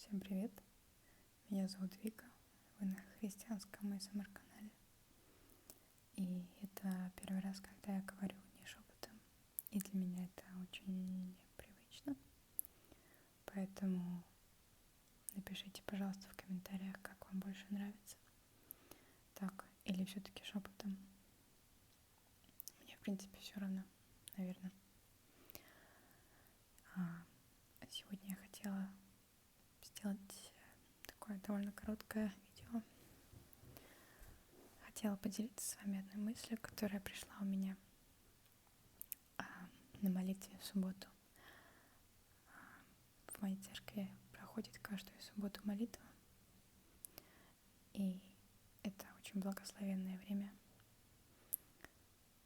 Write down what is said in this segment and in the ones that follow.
Всем привет, меня зовут Вика, вы на христианском АСМР-канале. И это первый раз, когда я говорю не шепотом, и для меня это очень непривычно. Поэтому напишите, пожалуйста, в комментариях, как вам больше нравится. Так, или все-таки шепотом. Мне, в принципе, все равно, наверное. Сегодня я хотела сделать такое довольно короткое видео. Хотела поделиться с вами одной мыслью, которая пришла у меня на молитве в субботу. В моей церкви проходит каждую субботу молитва, и это очень благословенное время.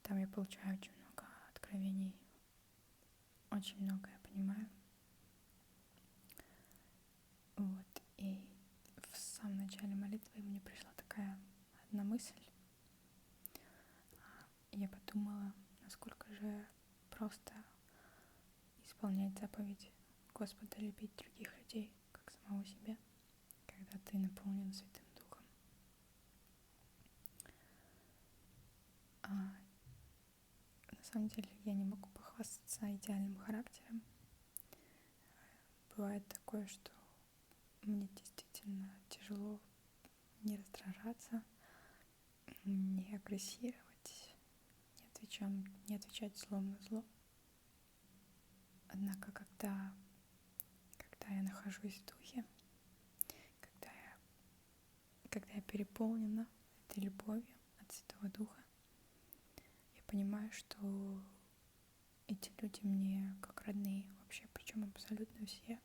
Там я получаю очень много откровений, очень много я понимаю. И в самом начале молитвы мне пришла такая одна мысль. Я подумала, насколько же просто исполнять заповедь Господа, любить других людей, как самого себя, когда ты наполнен Святым Духом. На самом деле я не могу похвастаться идеальным характером. Бывает такое, что мне действительно тяжело не раздражаться, не агрессировать, не отвечать злом на зло. Однако, когда я нахожусь в духе, когда я переполнена этой любовью от Святого Духа, я понимаю, что эти люди мне как родные вообще, причем абсолютно все.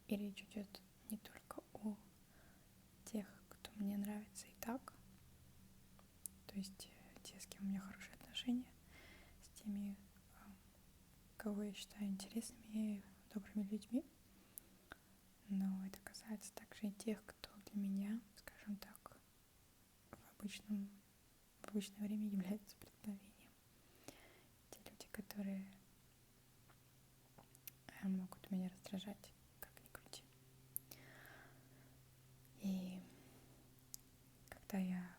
И речь идет не только о тех, кто мне нравится и так, то есть те, с кем у меня хорошие отношения, с теми, кого я считаю интересными и добрыми людьми, но это касается также и тех, кто для меня, скажем так, в обычное время является преткновением. Те люди, которые могут меня раздражать, как ни крути. И когда я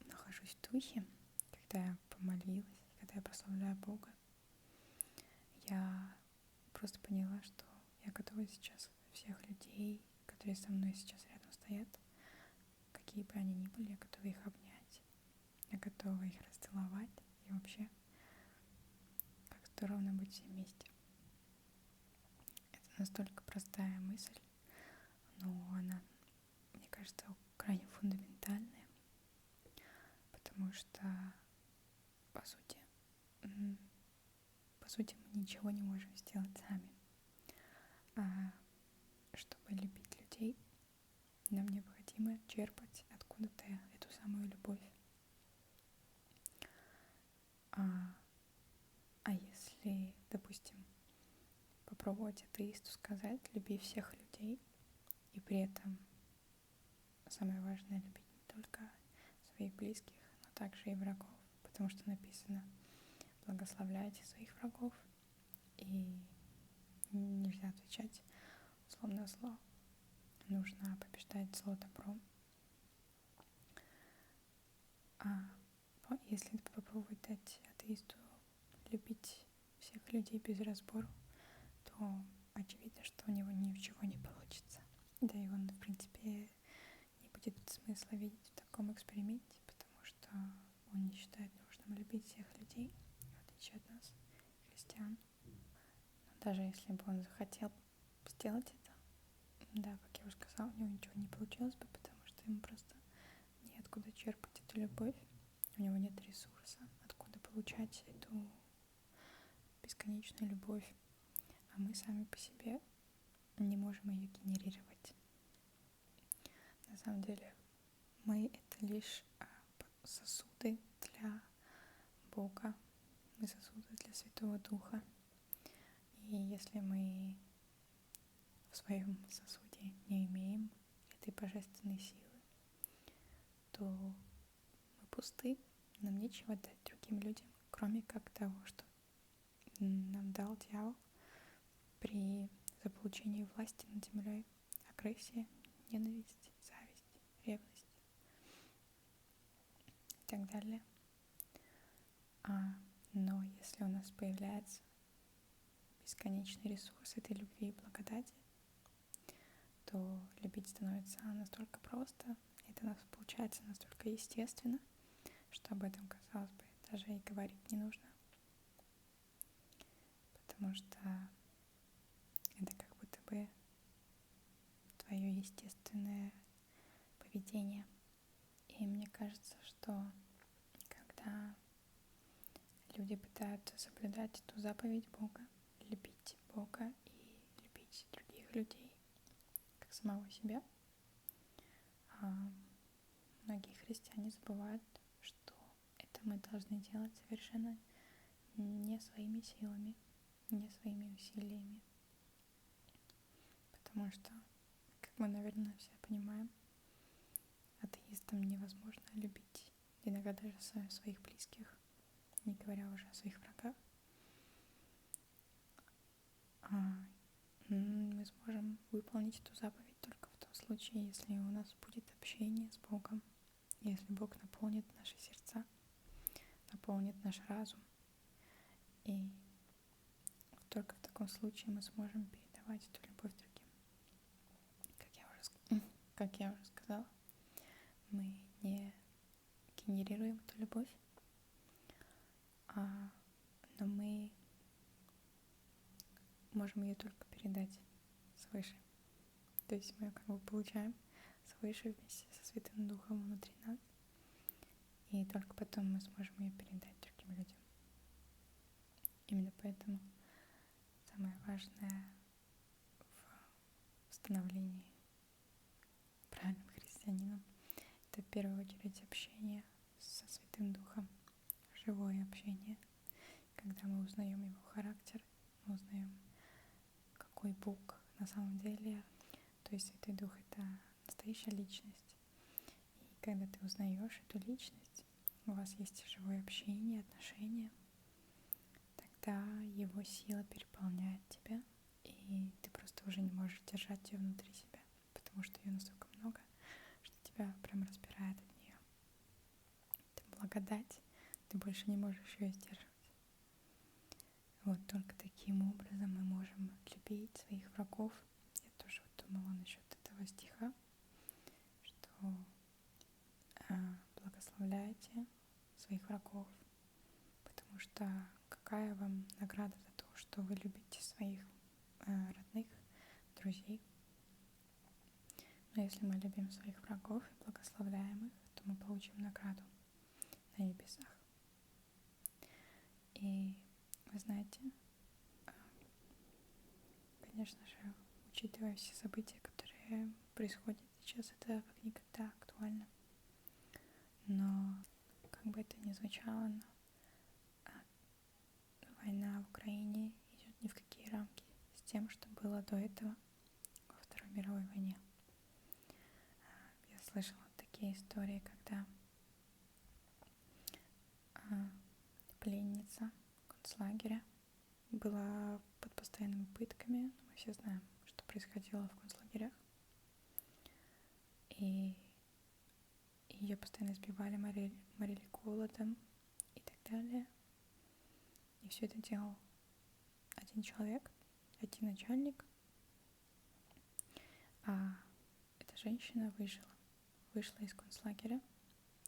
нахожусь в духе, когда я помолилась, когда я прославляю Бога, я просто поняла, что я готова сейчас всех людей, которые со мной сейчас рядом стоят, какие бы они ни были, я готова их обнять, я готова их расцеловать, и вообще, как здорово нам быть все вместе. Это настолько простая мысль, но она, мне кажется, крайне фундаментальная, потому что, по сути, мы ничего не можем сделать сами. Чтобы любить людей, нам необходимо черпать откуда-то эту самую любовь. А если, допустим, попробовать атеисту сказать «люби всех людей», и при этом самое важное — любить не только своих близких, но также и врагов, потому что написано «благословляйте своих врагов», и нельзя отвечать злом на зло, нужно побеждать зло добром. Если попробовать дать атеисту любить всех людей без разбору, то очевидно, что у него ничего не получится. Да и он, в принципе, не будет смысла видеть в таком эксперименте, потому что он не считает нужным любить всех людей, в отличие от нас, христиан. Но даже если бы он захотел сделать это, да, как я уже сказала, у него ничего не получилось бы, потому что ему просто неоткуда черпать эту любовь. У него нет ресурса, откуда получать эту бесконечную любовь, а мы сами по себе не можем ее генерировать. На самом деле мы — это лишь сосуды для Бога, мы сосуды для Святого Духа. И если мы в своем сосуде не имеем этой божественной силы, то мы пусты, нам нечего дать другим людям, кроме как того, что нам дал дьявол при заполучение власти над землей, агрессия, ненависть, зависть, ревность и так далее. Но если у нас появляется бесконечный ресурс этой любви и благодати, то любить становится настолько просто, это нас получается настолько естественно, что об этом, казалось бы, даже и говорить не нужно. Потому что это как будто бы твое естественное поведение. И мне кажется, что когда люди пытаются соблюдать эту заповедь Бога, любить Бога и любить других людей, как самого себя, многие христиане забывают, что это мы должны делать совершенно не своими силами, не своими усилиями. Потому что, как мы, наверное, все понимаем, атеистам невозможно любить иногда даже своих близких, не говоря уже о своих врагах. Мы сможем выполнить эту заповедь только в том случае, если у нас будет общение с Богом, если Бог наполнит наши сердца, наполнит наш разум. И только в таком случае мы сможем передавать эту любовь другим. Как я уже сказала, мы не генерируем эту любовь, но мы можем ее только передать свыше. То есть мы как бы получаем свыше вместе со Святым Духом внутри нас, и только потом мы сможем ее передать другим людям. Именно поэтому самое важное в становлении правильным христианином — это в первую очередь общение со Святым Духом, живое общение, когда мы узнаем его характер, мы узнаем, какой Бог на самом деле. То есть Святой Дух — это настоящая личность. И когда ты узнаешь эту личность, у вас есть живое общение, отношения, тогда его сила переполняет тебя, и ты просто уже не можешь держать ее внутри себя, потому что ее настолько много, что тебя прям распирает от нее. Это благодать, ты больше не можешь ее сдерживать. Вот только таким образом мы можем любить своих врагов. Я тоже думала насчет этого стиха, что благословляйте своих врагов, потому что какая вам награда за то, что вы любите своих родных, друзей. Но если мы любим своих врагов и благословляем их, то мы получим награду на небесах. И вы знаете, конечно же, учитывая все события, которые происходят сейчас, это как никогда актуально. Но как бы это ни звучало, но война в Украине идет ни в какие рамки с тем, что было до этого во Второй мировой войне. Я слышала такие истории, когда пленница концлагеря была под постоянными пытками. Мы все знаем, что происходило в концлагерях. И ее постоянно избивали, морили голодом и так далее. И все это делал один человек, один начальник. А эта женщина вышла из концлагеря,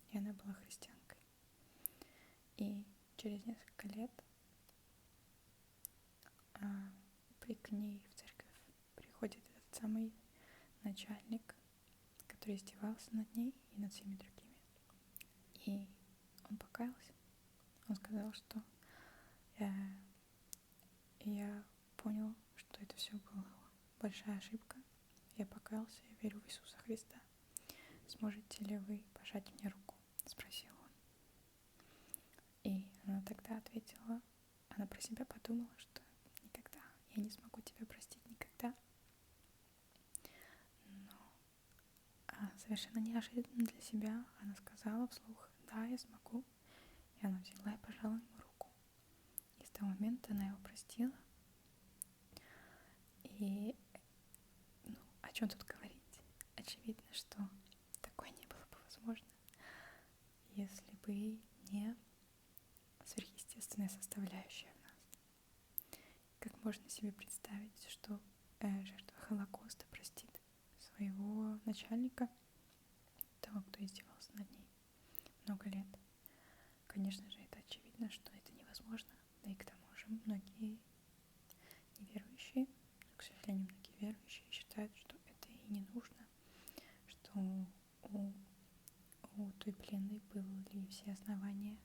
и она была христианкой. И через несколько лет к ней в церковь приходит этот самый начальник, который издевался над ней и над всеми другими. И он покаялся. Он сказал, что я понял, что это все была большая ошибка. Я покаялся, я верю в Иисуса Христа. Сможете ли вы пожать мне руку? Спросил он. И она тогда ответила, она про себя подумала, что никогда, я не смогу тебя простить никогда. Но совершенно неожиданно для себя она сказала вслух: да, я смогу. И она взяла и пожала ему руку. И с того момента она его простила. И, о чем тут говорить? Очевидно, что такое не было бы возможно, если бы не сверхъестественная составляющая в нас. Как можно себе представить, что жертва Холокоста простит своего начальника, того, кто издевался над ней много лет? Конечно же, это очевидно, что это невозможно. Да и к тому же многие неверующие, к сожалению, многие верующие считают, что это и не нужно, что у той пленной были все основания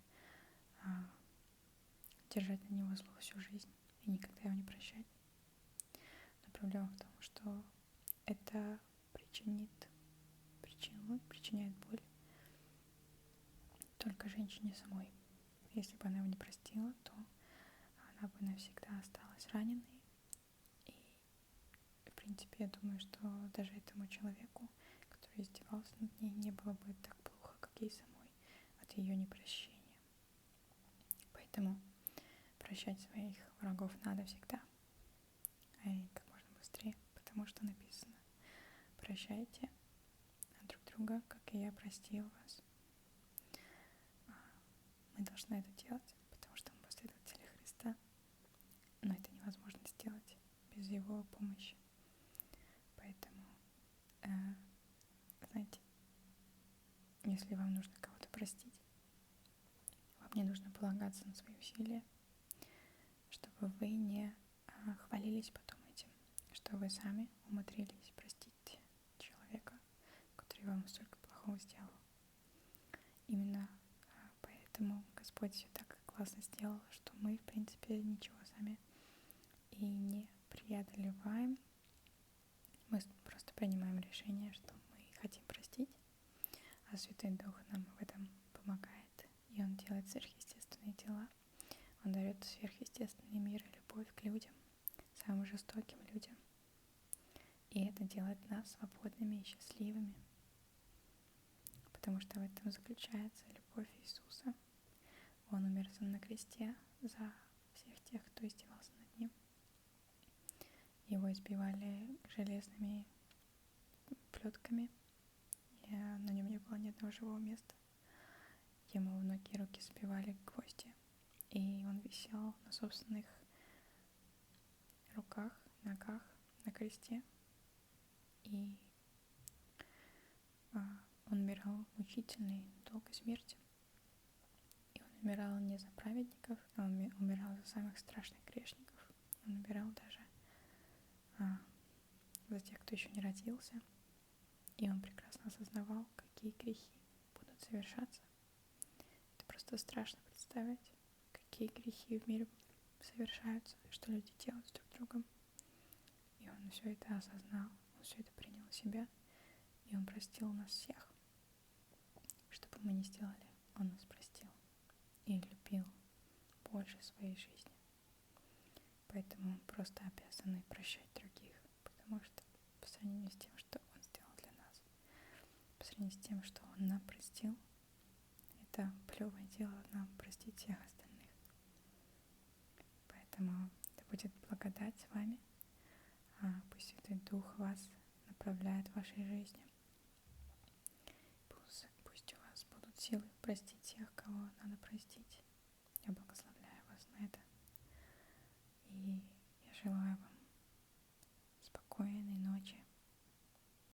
держать на него зло всю жизнь и никогда его не прощать. Но проблема в том, что это причиняет боль только женщине самой. Если бы она его не простила, то она бы навсегда осталась раненой. И, в принципе, я думаю, что даже этому человеку, который издевался над ней, не было бы так плохо, как ей самой от ее непрощения. Поэтому прощать своих врагов надо всегда, и как можно быстрее, потому что написано: прощайте друг друга, как и я простил вас. Мы должны это делать, потому что мы последователи Христа, но это невозможно сделать без Его помощи. Поэтому, знаете, если вам нужно кого-то простить, вам не нужно полагаться на свои усилия, чтобы вы не хвалились потом этим, что вы сами умудрились простить человека, который вам столько плохого сделал. Именно поэтому Господь все так классно сделал, что мы, в принципе, ничего сами и не преодолеваем. Мы просто принимаем решение, что мы хотим простить, а Святой Дух нам в этом помогает, и Он делает сверхъестественные дела. Он дает сверхъестественный мир и любовь к людям, самым жестоким людям. И это делает нас свободными и счастливыми, потому что в этом заключается любовь Иисуса. Он умер на кресте за всех тех, кто издевался над Ним. Его избивали железными плетками, и на нем не было ни одного живого места. Ему в ноги и руки забивали гвозди, и он висел на собственных руках, ногах на кресте. И он умирал мучительной, долгой смертью. И он умирал не за праведников, а он умирал за самых страшных грешников. Он умирал даже за тех, кто еще не родился. И он прекрасно осознавал, какие грехи будут совершаться. Это просто страшно представить, какие грехи в мире совершаются, что люди делают с друг другом. И он все это осознал, он все это принял в себя, и он простил нас всех. Что бы мы ни сделали, он нас простил и любил больше своей жизни. Поэтому мы просто обязаны прощать других, потому что по сравнению с тем, что он сделал для нас, по сравнению с тем, что он нам простил, это плевое дело нам простить всех остальных. Поэтому да будет благодать с вами, пусть Святой Дух вас направляет в вашей жизни. Пусть у вас будут силы простить тех, кого надо простить. Я благословляю вас на это. И я желаю вам спокойной ночи.